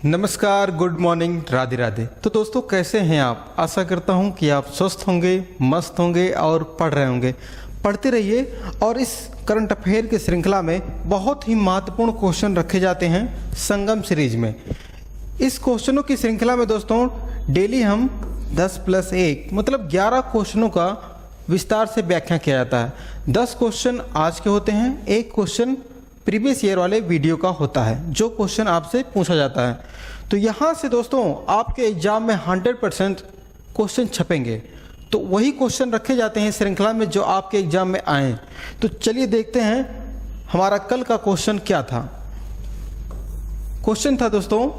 नमस्कार, good morning, Radhe Radhe. तो दोस्तों कैसे हैं आप? आशा करता हूं कि आप स्वस्थ होंगे, मस्त होंगे और पढ़ रहे होंगे। पढ़ते रहिए। और इस करंट अफेयर की श्रृंखला में बहुत ही महत्वपूर्ण क्वेश्चन रखे जाते हैं संगम सीरीज में। इस क्वेश्चनों की श्रृंखला में दोस्तों डेली हम 10+1 मतलब 11 क्वेश्चनों का विस्तार से व्याख्या किया जाता है। 10 क्वेश्चन आज के होते हैं, एक क्वेश्चन प्रीवियस ईयर वाले वीडियो का होता है, जो क्वेश्चन आपसे पूछा जाता है। तो यहाँ से दोस्तों आपके एग्जाम में 100% क्वेश्चन छपेंगे। तो वही क्वेश्चन रखे जाते हैं श्रृंखला में जो आपके एग्जाम में आए। तो चलिए देखते हैं हमारा कल का क्वेश्चन क्या था। क्वेश्चन था दोस्तों,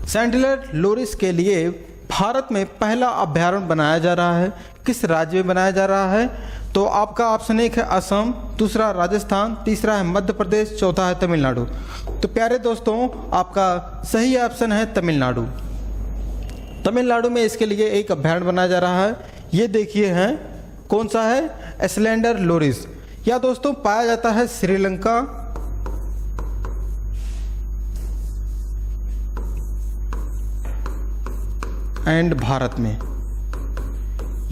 सैंडलर लोरिस के लिए भारत में पहला अभ्यारण्य बनाया जा रहा है, किस राज्य में बनाया जा रहा है? तो आपका ऑप्शन 1 है असम, दूसरा राजस्थान, तीसरा है मध्य प्रदेश, चौथा है तमिलनाडु। तो प्यारे दोस्तों आपका सही ऑप्शन है तमिलनाडु। तमिलनाडु में इसके लिए एक अभ्यारण्य बनाया जा रहा है। ये देखिए है, कौन सा है? Slender loris. यह दोस्तों पाया जाता है श्रीलंका, एंड भारत में।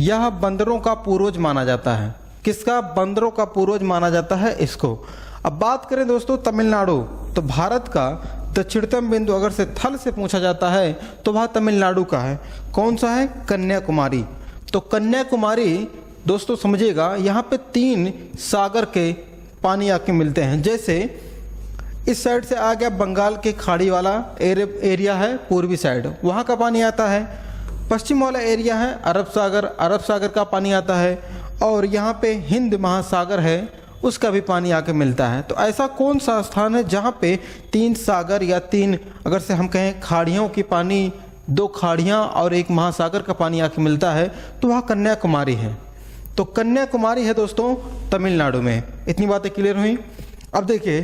यह बंदरों का पूर्वज माना जाता है। किसका? बंदरों का पूर्वज माना जाता है इसको। अब बात करें दोस्तों तमिलनाडु, तो भारत का दक्षिणतम बिंदु अगर से थल से पूछा जाता है तो वह तमिलनाडु का है। कौन सा है? कन्याकुमारी। तो कन्याकुमारी दोस्तों समझिएगा, यहाँ पे 3 सागर के पानी आके मिलते हैं। जैसे इस साइड से आ गया बंगाल के खाड़ी वाला एरिया है, पूर्वी साइड, वहाँ का पानी आता है। पश्चिम वाला एरिया है अरब सागर का पानी आता है। और यहाँ पे हिंद महासागर है, उसका भी पानी आके मिलता है। तो ऐसा कौन सा स्थान है जहाँ पे 3 सागर या 3 अगर से हम कहें खाड़ियों की पानी, 2 खाड़ियाँ और 1 महासागर का पानी आके मिलता है? तो वह कन्याकुमारी है। तो कन्याकुमारी है दोस्तों तमिलनाडु में। इतनी बातें क्लियर हुई। अब देखिए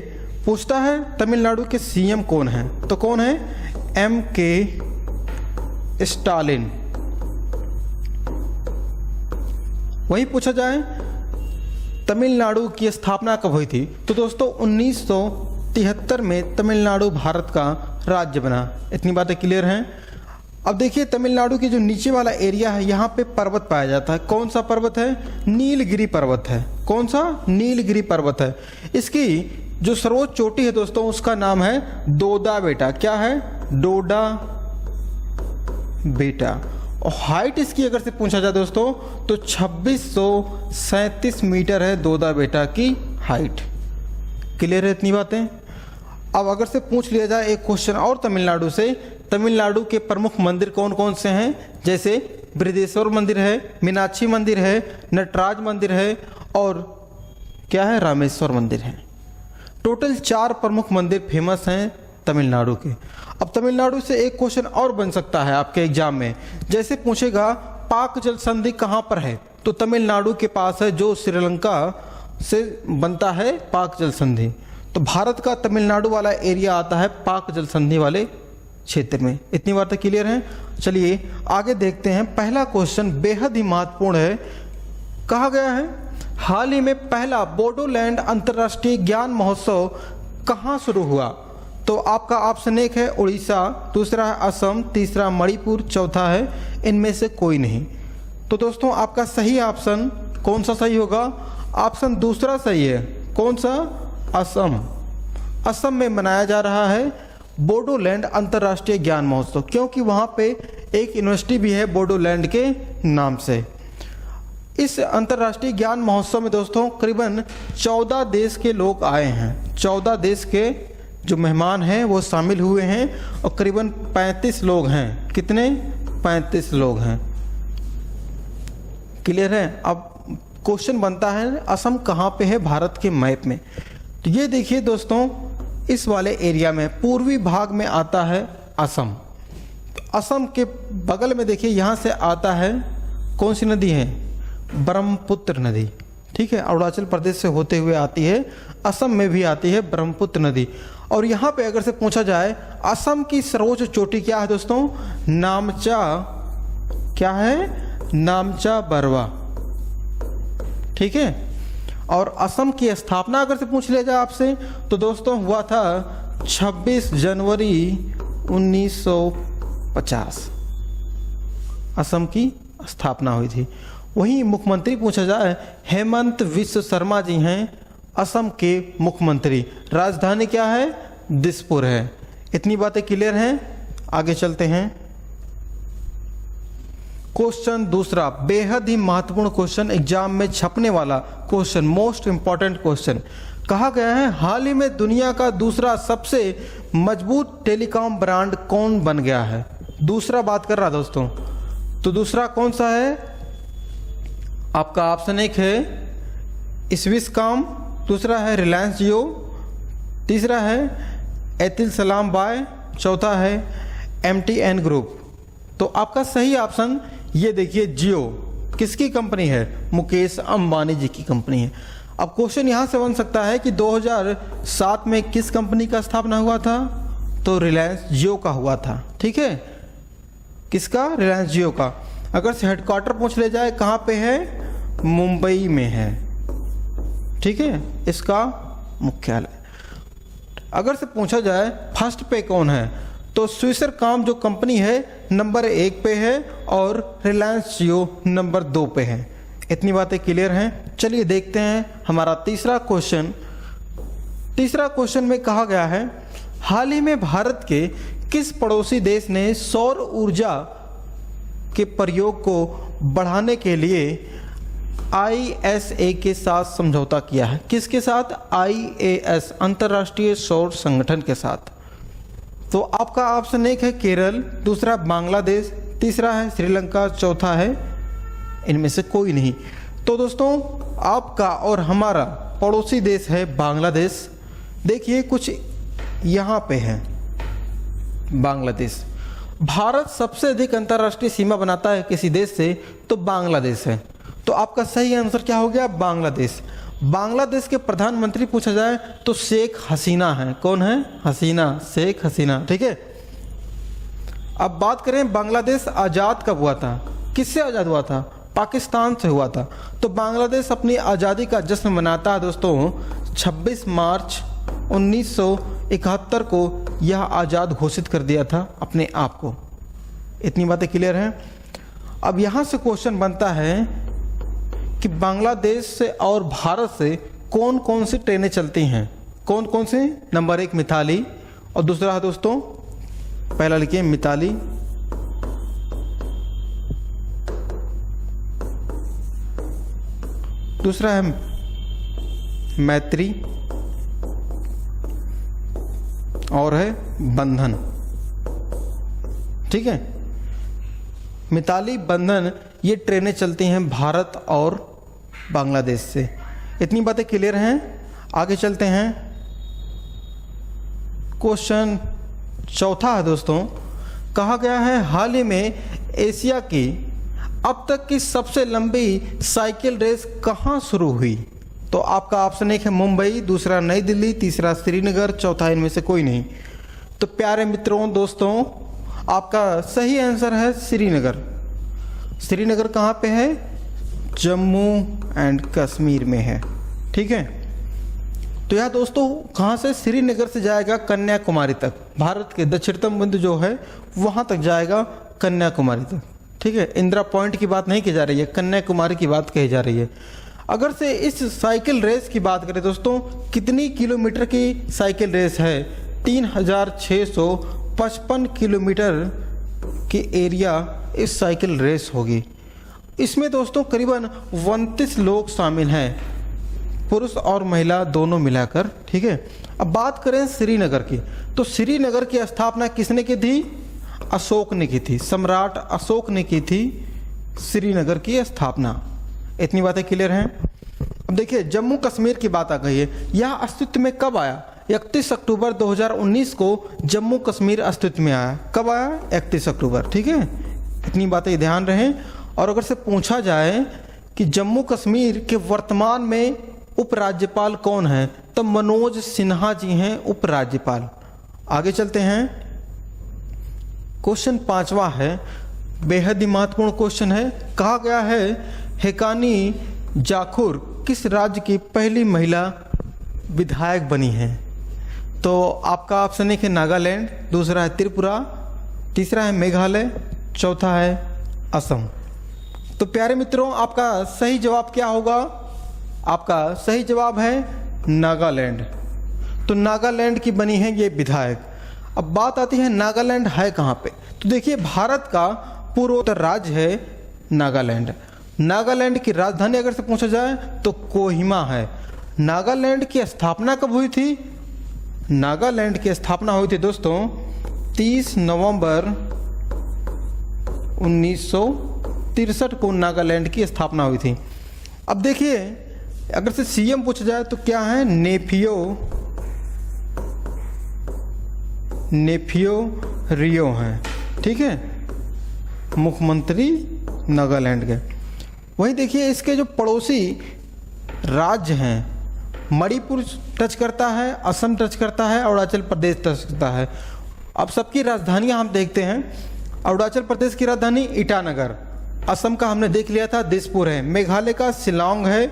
पूछता है तमिलनाडु के सीएम कौन है? तो कौन है? MK Stalin. वही पूछा जाए तमिलनाडु की स्थापना कब हुई थी? तो दोस्तों 1973 में तमिलनाडु भारत का राज्य बना। इतनी बातें क्लियर हैं। अब देखिए तमिलनाडु के जो नीचे वाला एरिया है, यहाँ पे पर्वत पाया जाता है। कौन सा पर्वत है? नीलगिरी पर्वत है। कौन सा? नीलगिरी पर्वत है। इसकी जो सर्वोच्च चोटी है दोस्तों, उसका नाम है डोडा बेटा। क्या है? डोडा बेटा। और हाइट इसकी अगर से पूछा जाए दोस्तों तो 2637 मीटर है डोडा बेटा की हाइट। क्लियर है इतनी बातें? अब अगर से पूछ लिया जाए एक क्वेश्चन और तमिलनाडु से, तमिलनाडु के प्रमुख मंदिर कौन कौन से हैं? जैसे बृहदेश्वर मंदिर है, मीनाक्षी मंदिर है, नटराज मंदिर है और क्या है? रामेश्वर मंदिर है। टोटल 4 प्रमुख मंदिर फेमस हैं तमिलनाडु के। अब तमिलनाडु से एक क्वेश्चन और बन सकता है आपके एग्जाम में। जैसे पूछेगा पाक जल संधि कहाँ पर है? तो तमिलनाडु के पास है, जो श्रीलंका से बनता है पाक जल संधि। तो भारत का तमिलनाडु वाला एरिया आता है पाक जल संधि वाले क्षेत्र में। इतनी बातें क्लियर हैं। चलिए आगे देखते हैं। पहला क्वेश्चन बेहद ही महत्वपूर्ण है। कहा गया है हाल ही में पहला बोडोलैंड अंतर्राष्ट्रीय ज्ञान महोत्सव कहाँ शुरू हुआ? तो आपका ऑप्शन 1 है उड़ीसा, दूसरा है असम, तीसरा मणिपुर, चौथा है इनमें से कोई नहीं। तो दोस्तों आपका सही ऑप्शन कौन सा सही होगा? ऑप्शन दूसरा सही है। कौन सा? असम। असम में मनाया जा रहा है बोडोलैंड अंतर्राष्ट्रीय ज्ञान महोत्सव, क्योंकि वहाँ पे एक यूनिवर्सिटी भी है बोडोलैंड के नाम से। इस अंतर्राष्ट्रीय ज्ञान महोत्सव में दोस्तों करीबन 14 देश के लोग आए हैं। 14 देश के जो मेहमान हैं वो शामिल हुए हैं और करीबन 35 लोग हैं। कितने? 35 लोग हैं। क्लियर है? अब क्वेश्चन बनता है असम कहाँ पे है भारत के मैप में? तो ये देखिए दोस्तों, इस वाले एरिया में पूर्वी भाग में आता है असम। तो असम के बगल में देखिए यहाँ से आता है कौन सी नदी है? ब्रह्मपुत्र नदी। ठीक है, अरुणाचल प्रदेश से होते हुए आती है, असम में भी आती है ब्रह्मपुत्र नदी। और यहाँ पे अगर से पूछा जाए असम की सर्वोच्च चोटी क्या है दोस्तों? नामचा। क्या है? नामचा बरवा। ठीक है। और असम की स्थापना अगर से पूछ लिया जाए आपसे तो दोस्तों हुआ था 26 जनवरी 1950 असम की स्थापना हुई थी। वहीं मुख्यमंत्री पूछा जाए, हेमंत विश्व शर्मा जी हैं असम के मुख्यमंत्री। राजधानी क्या है? दिसपुर है। इतनी बातें क्लियर हैं। आगे चलते हैं। क्वेश्चन दूसरा, बेहद ही महत्वपूर्ण क्वेश्चन, एग्जाम में छपने वाला क्वेश्चन, मोस्ट इंपॉर्टेंट क्वेश्चन। कहा गया है हाल ही में दुनिया का दूसरा सबसे मजबूत टेलीकॉम ब्रांड कौन बन गया है? दूसरा बात कर रहा दोस्तों, तो दूसरा कौन सा है? आपका ऑप्शन एक है स्विसकॉम, दूसरा है रिलायंस जियो, तीसरा है एतिल सलाम बाय, चौथा है MTN ग्रुप। तो आपका सही ऑप्शन ये देखिए, जियो। किसकी कंपनी है? मुकेश अंबानी जी की कंपनी है। अब क्वेश्चन यहाँ से बन सकता है कि 2007 में किस कंपनी का स्थापना हुआ था? तो रिलायंस जियो का हुआ था। ठीक है, किसका? रिलायंस जियो का। अगर से हेडक्वार्टर पूछ ले जाए कहाँ पे है? मुंबई में है। ठीक है, इसका मुख्यालय। अगर से पूछा जाए फर्स्ट पे कौन है, तो स्विसकॉम जो कंपनी है नंबर 1 पे है और रिलायंस जियो नंबर 2 पे है। इतनी बातें क्लियर हैं। चलिए देखते हैं हमारा तीसरा क्वेश्चन। तीसरा क्वेश्चन में कहा गया है हाल ही में भारत के किस पड़ोसी देश ने सौर ऊर्जा के प्रयोग को बढ़ाने के लिए ISA के साथ समझौता किया है? किसके साथ? IAS, अंतर्राष्ट्रीय सौर संगठन के साथ। तो आपका ऑप्शन एक है केरल, दूसरा बांग्लादेश, तीसरा है श्रीलंका, चौथा है इनमें से कोई नहीं। तो दोस्तों आपका और हमारा पड़ोसी देश है बांग्लादेश। देखिए कुछ यहाँ पे है बांग्लादेश। भारत सबसे अधिक अंतर्राष्ट्रीय सीमा बनाता है किसी देश से, तो बांग्लादेश है। तो आपका सही आंसर क्या हो गया? बांग्लादेश। बांग्लादेश के प्रधानमंत्री पूछा जाए तो शेख हसीना है। कौन है? हसीना, शेख हसीना। ठीक है, अब बात करें बांग्लादेश आज़ाद कब हुआ था? किससे आज़ाद हुआ था? पाकिस्तान से हुआ था। तो बांग्लादेश अपनी आज़ादी का जश्न मनाता है दोस्तों 26 मार्च 1971 को। यह आज़ाद घोषित कर दिया था अपने आप को। इतनी बातें क्लियर हैं। अब यहाँ से क्वेश्चन बनता है कि बांग्लादेश से और भारत से कौन कौन सी ट्रेनें चलती हैं? कौन कौन सी? नंबर 1 मिताली, और दूसरा है दोस्तों, पहला लिखिए मिताली, दूसरा है मैत्री, और है बंधन। ठीक है, मिताली, बंधन, ये ट्रेनें चलती हैं भारत और बांग्लादेश से। इतनी बातें क्लियर हैं। आगे चलते हैं। क्वेश्चन चौथा है दोस्तों, कहा गया है हाल ही में एशिया की अब तक की सबसे लंबी साइकिल रेस कहाँ शुरू हुई? तो आपका ऑप्शन एक है मुंबई, दूसरा नई दिल्ली, तीसरा श्रीनगर, चौथा इनमें से कोई नहीं। तो प्यारे मित्रों, दोस्तों, आपका सही आंसर है श्रीनगर। श्रीनगर कहाँ पे है? जम्मू एंड कश्मीर में है। ठीक है, तो यह दोस्तों कहाँ से? श्रीनगर से जाएगा कन्याकुमारी तक। भारत के दक्षिणतम बिंदु जो है वहाँ तक जाएगा कन्याकुमारी तक। ठीक है, इंदिरा पॉइंट की बात नहीं की जा रही है, कन्याकुमारी की बात कही जा रही है। अगर से इस साइकिल रेस की बात करें दोस्तों, कितनी किलोमीटर की साइकिल रेस है? 3655 किलोमीटर की एरिया इस साइकिल रेस होगी। इसमें दोस्तों करीबन 29 लोग शामिल हैं, पुरुष और महिला दोनों मिलाकर। ठीक है, अब बात करें श्रीनगर की, तो श्रीनगर की स्थापना किसने की थी? अशोक ने की थी। सम्राट अशोक ने की थी श्रीनगर की स्थापना। इतनी बातें क्लियर हैं। अब देखिए जम्मू कश्मीर की बात आ गई है। यह अस्तित्व में कब आया? 31 अक्टूबर 2019 को जम्मू कश्मीर अस्तित्व में आया। कब आया? 31 अक्टूबर। ठीक है, इतनी बातें ध्यान रहें। और अगर से पूछा जाए कि जम्मू कश्मीर के वर्तमान में उपराज्यपाल कौन है, तो मनोज सिन्हा जी हैं उपराज्यपाल। आगे चलते हैं। क्वेश्चन पांचवा है, बेहद ही महत्वपूर्ण क्वेश्चन है। कहा गया है हेकानी जाखुर किस राज्य की पहली महिला विधायक बनी है? तो आपका ऑप्शन एक है नागालैंड, दूसरा है त्रिपुरा, तीसरा है मेघालय, चौथा है असम। तो प्यारे मित्रों, आपका सही जवाब क्या होगा? आपका सही जवाब है नागालैंड। तो नागालैंड की बनी है ये विधायक। अब बात आती है नागालैंड है कहाँ पे? तो देखिए, भारत का पूर्वोत्तर राज्य है नागालैंड। नागालैंड की राजधानी अगर से पूछा जाए तो कोहिमा है। नागालैंड की स्थापना कब हुई थी? नागालैंड की स्थापना हुई थी दोस्तों 30 नवंबर 1963 को नागालैंड की स्थापना हुई थी। अब देखिए, अगर से सीएम पूछा जाए तो क्या है? नेफियो रियो हैं, ठीक है, मुख्यमंत्री नागालैंड के। वहीं देखिए, इसके जो पड़ोसी राज्य हैं, मणिपुर टच करता है, असम टच करता है, अरुणाचल प्रदेश टच करता है। अब सबकी राजधानियां हम देखते हैं। अरुणाचल प्रदेश की राजधानी ईटानगर, असम का हमने देख लिया था दिसपुर है, मेघालय का शिलांग है,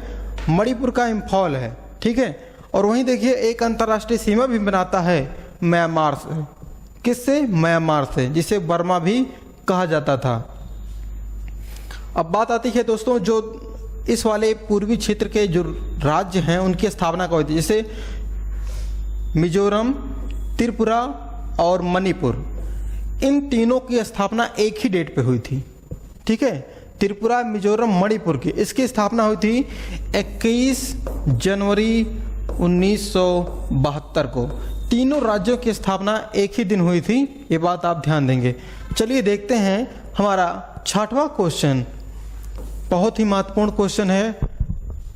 मणिपुर का इम्फॉल है, ठीक है। और वहीं देखिए, एक अंतर्राष्ट्रीय सीमा भी बनाता है म्यांमार से। किससे? म्यांमार से, जिसे बर्मा भी कहा जाता था। अब बात आती है दोस्तों, जो इस वाले पूर्वी क्षेत्र के जो राज्य हैं उनकी स्थापना कब हुई थी? जैसे मिजोरम, त्रिपुरा और मणिपुर, इन तीनों की स्थापना एक ही डेट पे हुई थी, ठीक है। त्रिपुरा, मिजोरम, मणिपुर की इसकी स्थापना हुई थी 21 जनवरी 1972 को। तीनों राज्यों की स्थापना एक ही दिन हुई थी, ये बात आप ध्यान देंगे। चलिए देखते हैं हमारा 6वां क्वेश्चन। बहुत ही महत्वपूर्ण क्वेश्चन है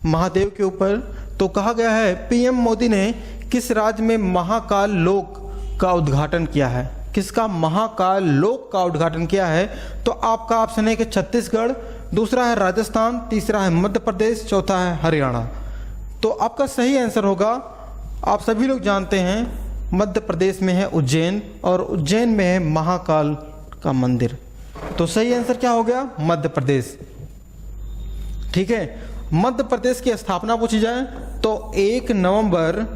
महादेव के ऊपर। तो कहा गया है, पीएम मोदी ने किस राज्य में महाकाल लोक का उद्घाटन किया है? किसका महाकाल लोक का उद्घाटन किया है? तो आपका ऑप्शन है कि छत्तीसगढ़, दूसरा है राजस्थान, तीसरा है मध्य प्रदेश, चौथा है हरियाणा। तो आपका सही आंसर होगा, आप सभी लोग जानते हैं, मध्य प्रदेश में है उज्जैन, और उज्जैन में है महाकाल का मंदिर। तो सही आंसर क्या हो गया? मध्य प्रदेश, ठीक है। मध्य प्रदेश की स्थापना पूछी जाए तो 1 नवंबर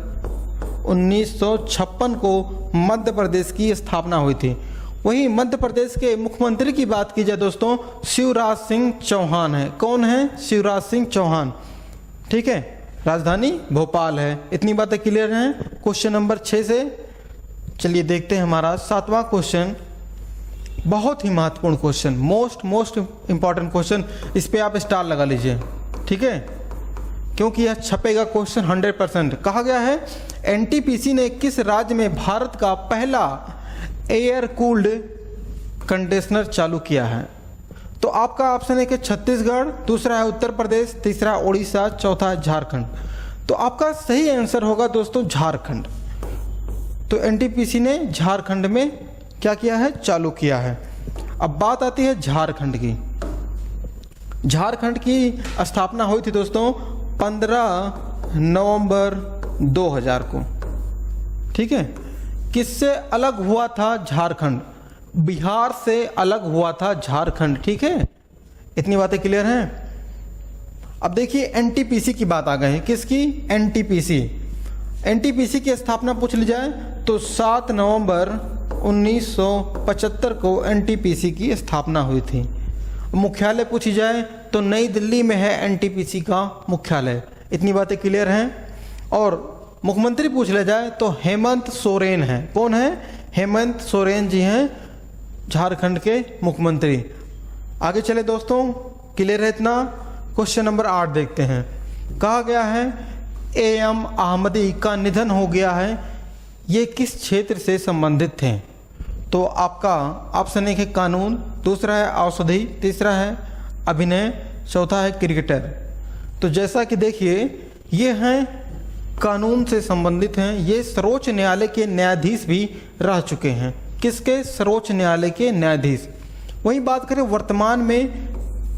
1956 को मध्य प्रदेश की स्थापना हुई थी। वहीं मध्य प्रदेश के मुख्यमंत्री की बात की जाए दोस्तों, शिवराज सिंह चौहान है। कौन है? शिवराज सिंह चौहान, ठीक है। राजधानी भोपाल है। इतनी बातें क्लियर हैं क्वेश्चन नंबर 6 से। चलिए देखते हैं हमारा 7वां क्वेश्चन। बहुत ही महत्वपूर्ण क्वेश्चन, मोस्ट इंपॉर्टेंट क्वेश्चन। इस पे आप स्टार लगा लीजिए, ठीक है, क्योंकि यह छपेगा क्वेश्चन 100%। कहा गया है, एनटीपीसी ने किस राज्य में भारत का पहला एयर कूल्ड कंडीशनर चालू किया है? तो आपका ऑप्शन है कि छत्तीसगढ़, दूसरा है उत्तर प्रदेश, तीसरा उड़ीसा, चौथा है झारखंड। तो आपका सही आंसर होगा दोस्तों झारखंड। तो एनटीपीसी ने झारखंड में क्या किया है? चालू किया है। अब बात आती है झारखंड की। झारखंड की स्थापना हुई थी दोस्तों 15 नवंबर 2000 को, ठीक है। किससे अलग हुआ था झारखंड? बिहार से अलग हुआ था झारखंड, ठीक है। इतनी बातें क्लियर हैं। अब देखिए, एनटीपीसी की बात आ गई है। किसकी? एनटीपीसी। एनटीपीसी की स्थापना पूछ ली जाए तो 7 नवंबर 1975 को एनटीपीसी की स्थापना हुई थी। मुख्यालय पूछी जाए तो नई दिल्ली में है एनटीपीसी का मुख्यालय। इतनी बातें क्लियर हैं। और मुख्यमंत्री पूछ लिया जाए तो हेमंत सोरेन है। कौन है? हेमंत सोरेन जी हैं झारखंड के मुख्यमंत्री। आगे चले दोस्तों, क्लियर है इतना। क्वेश्चन नंबर 8 देखते हैं। कहा गया है, एएम अहमदी का निधन हो गया है, ये किस क्षेत्र से संबंधित थे? तो आपका ऑप्शन एक है कानून, दूसरा है औषधि, तीसरा है अभिनय, चौथा है क्रिकेटर। तो जैसा कि देखिए, ये हैं कानून से संबंधित हैं। ये सर्वोच्च न्यायालय के न्यायाधीश भी रह चुके हैं। किसके? सर्वोच्च न्यायालय के न्यायाधीश। वहीं बात करें वर्तमान में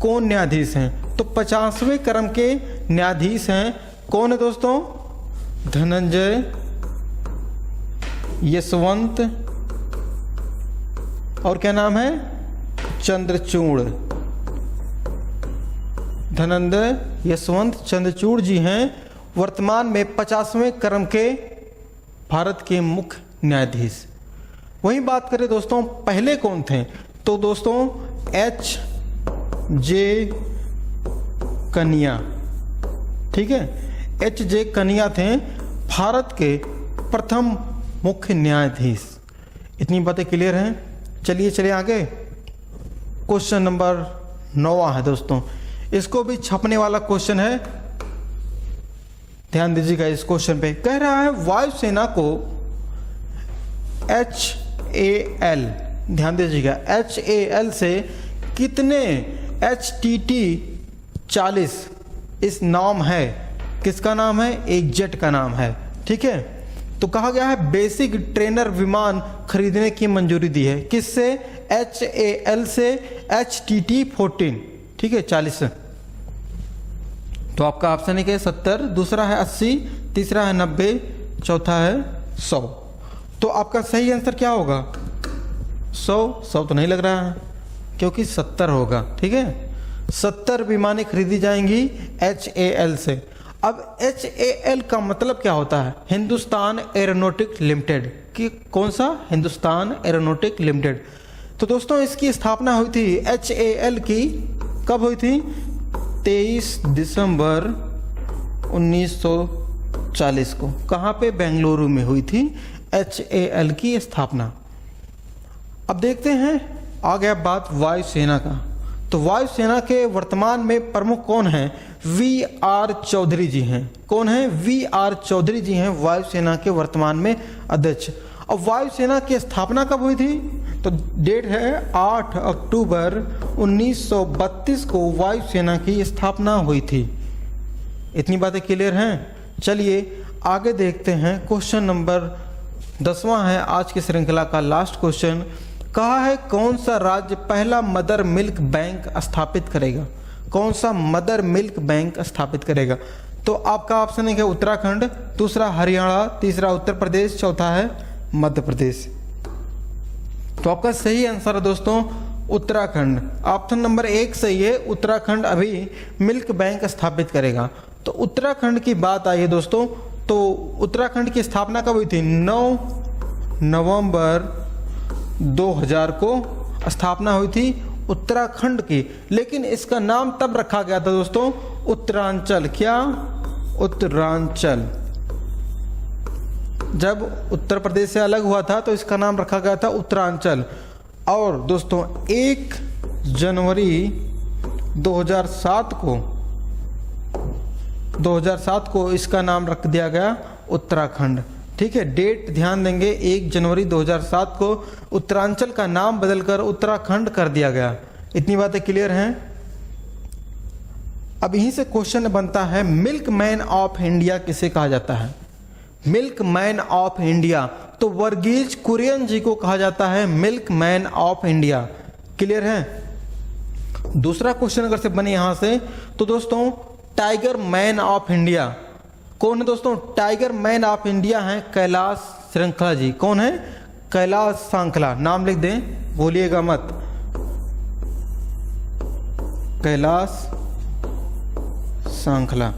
कौन न्यायाधीश हैं, तो 50वें क्रम के न्यायाधीश हैं। कौन है दोस्तों? धनंजय, यशवंत और क्या नाम है? चंद्रचूड़। धनंजय यशवंत चंद्रचूड़ जी हैं वर्तमान में 50वें क्रम के भारत के मुख्य न्यायाधीश। वहीं बात करें दोस्तों पहले कौन थे, तो दोस्तों H.J. कनिया, ठीक है, H.J. कनिया थे भारत के प्रथम मुख्य न्यायाधीश। इतनी बातें क्लियर हैं। चलिए आगे। क्वेश्चन नंबर 9 है दोस्तों, इसको भी छपने वाला क्वेश्चन है, ध्यान दीजिएगा इस क्वेश्चन पे। कह रहा है वायुसेना को HAL, ध्यान दीजिएगा, HAL से कितने HTT-40 इस नाम है, किसका नाम है, एक जेट का नाम है, ठीक है। तो कहा गया है बेसिक ट्रेनर विमान खरीदने की मंजूरी दी है, किससे, HAL से HTT-14, ठीक है, 40। तो आपका ऑप्शन एक है 70, दूसरा है 80, तीसरा है 90, चौथा है 100। तो आपका सही आंसर क्या होगा, 100 तो नहीं लग रहा है, क्योंकि 70 होगा, ठीक है। 70 विमानें खरीदी जाएंगी HAL से। अब HAL का मतलब क्या होता है, हिंदुस्तान एरोनॉटिक लिमिटेड, कि कौन सा, हिंदुस्तान एरोनॉटिक लिमिटेड। तो दोस्तों इसकी स्थापना हुई थी HAL की, कब हुई थी, 23 दिसंबर 1940 को। कहाँ पे, बेंगलुरु में हुई थी HAL की स्थापना। अब देखते हैं आ गया बात वायुसेना का। तो वायुसेना के वर्तमान में प्रमुख कौन हैं, VR चौधरी जी हैं। कौन है, VR चौधरी जी हैं वायुसेना के वर्तमान में अध्यक्ष। अब वायुसेना की स्थापना कब हुई थी, तो डेट है 8 अक्टूबर 1932 को वायुसेना की स्थापना हुई थी। इतनी बातें क्लियर हैं। चलिए आगे देखते हैं। क्वेश्चन नंबर 10वां है आज की श्रृंखला का लास्ट क्वेश्चन। कहा है कौन सा राज्य पहला मदर मिल्क बैंक स्थापित करेगा, कौन सा मदर मिल्क बैंक स्थापित करेगा। तो आपका ऑप्शन है उत्तराखंड, दूसरा हरियाणा, तीसरा उत्तर प्रदेश, चौथा है मध्य प्रदेश। तो आपका सही आंसर है दोस्तों उत्तराखंड। ऑप्शन नंबर 1 सही है, उत्तराखंड अभी मिल्क बैंक स्थापित करेगा। तो उत्तराखंड की बात आई है दोस्तों, तो उत्तराखंड की स्थापना कब हुई थी, 9 नवंबर 2000 को स्थापना हुई थी उत्तराखंड की। लेकिन इसका नाम तब रखा गया था दोस्तों उत्तरांचल। क्या, उत्तरांचल। जब उत्तर प्रदेश से अलग हुआ था तो इसका नाम रखा गया था उत्तरांचल। और दोस्तों 1 जनवरी 2007 को इसका नाम रख दिया गया उत्तराखंड, ठीक है। डेट ध्यान देंगे, 1 जनवरी 2007 को उत्तरांचल का नाम बदलकर उत्तराखंड कर दिया गया। इतनी बातें क्लियर हैं। अब यहीं से क्वेश्चन बनता है मिल्क मैन ऑफ इंडिया किसे कहा जाता है, मिल्क मैन ऑफ इंडिया। तो वर्गीज कुरियन जी को कहा जाता है milk man of India. Clear है। दूसरा क्वेश्चन अगर से बने यहां से, तो दोस्तों टाइगर मैन ऑफ इंडिया कौन है दोस्तों, टाइगर मैन ऑफ इंडिया हैं कैलाश श्रृंखला जी। कौन है, कैलाश सांखला, नाम लिख दें, भूलिएगा मत, कैलाश सांखला,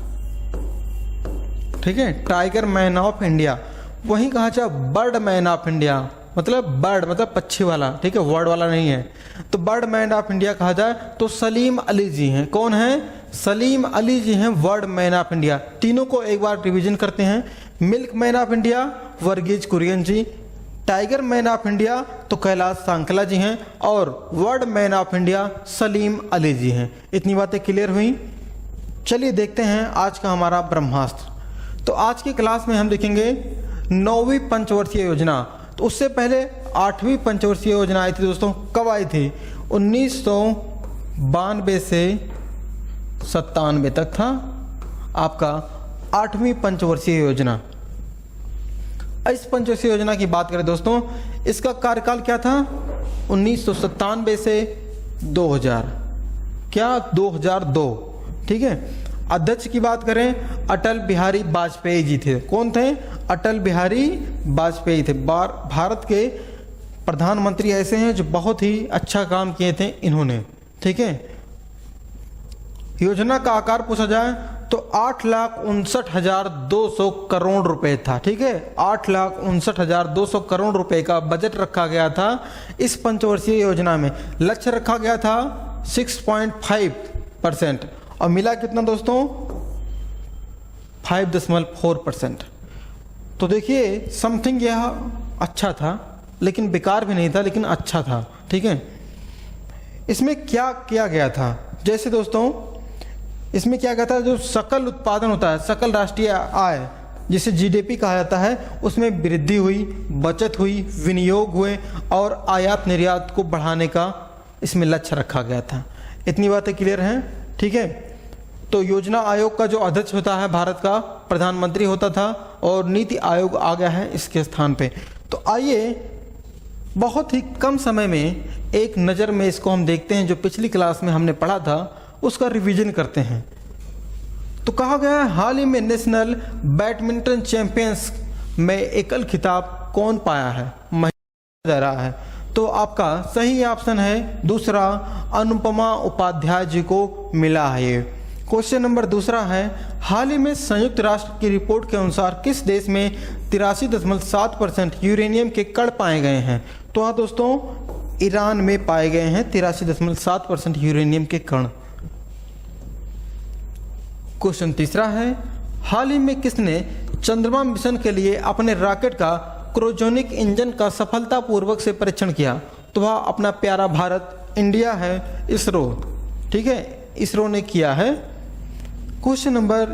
ठीक है, टाइगर मैन ऑफ इंडिया। वहीं कहा जाए बर्ड मैन ऑफ इंडिया, मतलब बर्ड मतलब पक्षी वाला, ठीक है, वर्ड वाला नहीं है। तो बर्ड मैन ऑफ इंडिया कहा जाए तो सलीम अली जी हैं। कौन है, सलीम अली जी हैं बर्ड मैन ऑफ इंडिया। तीनों को एक बार रिवीजन करते हैं। Milkman of India Verghese Kurien ji, tiger man of India तो कैलाश सांखला जी हैं, और bird man of India Salim Ali ji हैं। इतनी बातें क्लियर हुई। चलिए देखते हैं आज का हमारा ब्रह्मास्त्र। तो आज की क्लास में हम देखेंगे 9वीं पंचवर्षीय योजना। तो उससे पहले 8वीं पंचवर्षीय योजना आई थी दोस्तों। कब आई थी, 1992 से 97 तक था आपका 8वीं पंचवर्षीय योजना। इस पंचवर्षीय योजना की बात करें दोस्तों, इसका कार्यकाल क्या था, 1997 से 2000, क्या 2002, ठीक है। अध्यक्ष की बात करें अटल बिहारी वाजपेयी जी थे। कौन थे, अटल बिहारी वाजपेयी थे। भारत के प्रधानमंत्री ऐसे हैं जो बहुत ही अच्छा काम किए थे इन्होंने, ठीक है। योजना का आकार पूछा जाए तो 8,59,200 करोड़ रुपए था। ठीक है, 8,59,200 करोड़ रुपए का बजट रखा गया था इस पंचवर्षीय योजना में। लक्ष्य रखा गया था 6.5% और मिला कितना दोस्तों, 5.4%। तो देखिए समथिंग यह अच्छा था, लेकिन बेकार भी नहीं था, लेकिन अच्छा था। ठीक है, इसमें क्या किया गया था, जैसे दोस्तों इसमें क्या कहता है, जो सकल उत्पादन होता है, सकल राष्ट्रीय आय जिसे जीडीपी कहा जाता है, उसमें वृद्धि हुई, बचत हुई, विनियोग हुए और आयात निर्यात को बढ़ाने का इसमें लक्ष्य रखा गया था। इतनी बातें क्लियर हैं। ठीक है, तो योजना आयोग का जो अध्यक्ष होता है भारत का, प्रधानमंत्री होता था और नीति आयोग आ गया है इसके स्थान पे। तो आइए बहुत ही कम समय में एक नज़र में इसको हम देखते हैं, जो पिछली क्लास में हमने पढ़ा था उसका रिवीजन करते हैं। तो कहा गया है हाल ही में नेशनल बैडमिंटन चैंपियंस में एकल खिताब कौन पाया है, महिला जा रहा है। तो आपका सही ऑप्शन है दूसरा, अनुपमा उपाध्याय जी को मिला है ये। क्वेश्चन नंबर दूसरा है, हाल ही में संयुक्त राष्ट्र की रिपोर्ट के अनुसार किस देश में 83.7% यूरेनियम के कण पाए गए हैं। तो हाँ दोस्तों, ईरान में पाए गए हैं 83.7% यूरेनियम के कण। क्वेश्चन तीसरा है, हाल ही में किसने चंद्रमा मिशन के लिए अपने रॉकेट का क्रायोजेनिक इंजन का सफलतापूर्वक से परीक्षण किया। तो वह अपना प्यारा भारत, इंडिया है, इसरो। ठीक है, इसरो ने किया है। क्वेश्चन नंबर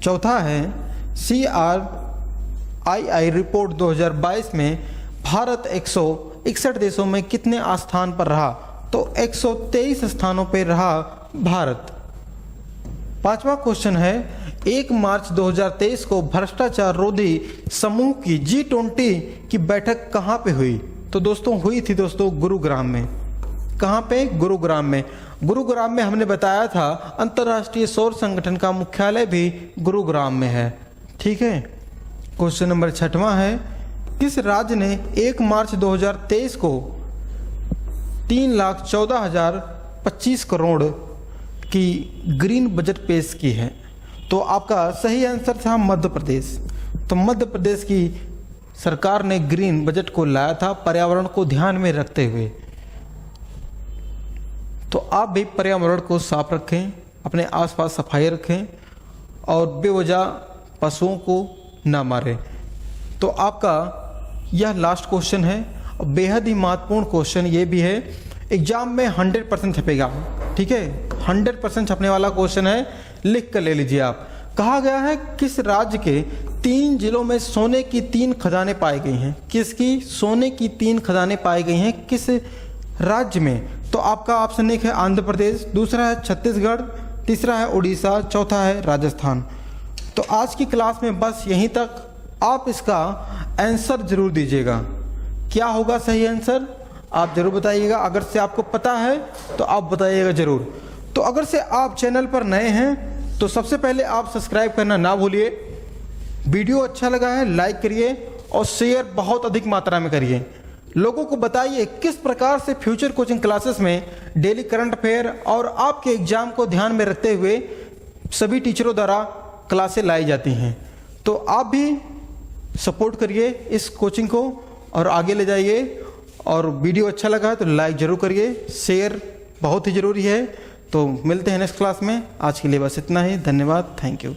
चौथा है, CRII रिपोर्ट 2022 में भारत 161 देशों में कितने स्थान पर रहा। तो 123 स्थानों पर रहा भारत। पांचवा क्वेश्चन है, 1 मार्च 2023 को भ्रष्टाचार रोधी समूह की G20 की बैठक कहाँ पे हुई। तो दोस्तों हुई थी दोस्तों गुरुग्राम में। कहाँ पे, गुरुग्राम में। गुरुग्राम में हमने बताया था अंतर्राष्ट्रीय सौर संगठन का मुख्यालय भी गुरुग्राम में है। ठीक है, क्वेश्चन नंबर छठवां है, किस राज्य ने 1 मार्च 2023 को 3,14,025 करोड़ की ग्रीन बजट पेश की है। तो आपका सही आंसर था मध्य प्रदेश। तो मध्य प्रदेश की सरकार ने ग्रीन बजट को लाया था पर्यावरण को ध्यान में रखते हुए। तो आप भी पर्यावरण को साफ रखें, अपने आसपास सफाई रखें और बेवजह पशुओं को ना मारें। तो आपका यह लास्ट क्वेश्चन है, बेहद ही महत्वपूर्ण क्वेश्चन ये भी है, एग्जाम में 100% छपेगा। ठीक है, 100% छपने वाला क्वेश्चन है, लिख कर ले लीजिए आप। कहा गया है किस राज्य के 3 जिलों में सोने की 3 खदानें पाई गई हैं। किसकी सोने की 3 खदानें पाई गई हैं, किस राज्य में। तो आपका ऑप्शन 1 है आंध्र प्रदेश, दूसरा है छत्तीसगढ़, तीसरा है उड़ीसा, चौथा है राजस्थान। तो आज की क्लास में बस यहीं तक। आप इसका आंसर जरूर दीजिएगा, क्या होगा सही आंसर आप जरूर बताइएगा। अगर से आपको पता है तो आप बताइएगा जरूर। तो अगर से आप चैनल पर नए हैं तो सबसे पहले आप सब्सक्राइब करना ना भूलिए। वीडियो अच्छा लगा है लाइक करिए और शेयर बहुत अधिक मात्रा में करिए। लोगों को बताइए किस प्रकार से फ्यूचर कोचिंग क्लासेस में डेली करंट अफेयर और आपके एग्जाम को ध्यान में रखते हुए सभी टीचरों द्वारा क्लासें लाई जाती हैं। तो आप भी सपोर्ट करिए इस कोचिंग को और आगे ले जाइए। और वीडियो अच्छा लगा तो लाइक जरूर करिए, शेयर बहुत ही ज़रूरी है। तो मिलते हैं नेक्स्ट क्लास में। आज के लिए बस इतना ही। धन्यवाद, थैंक यू।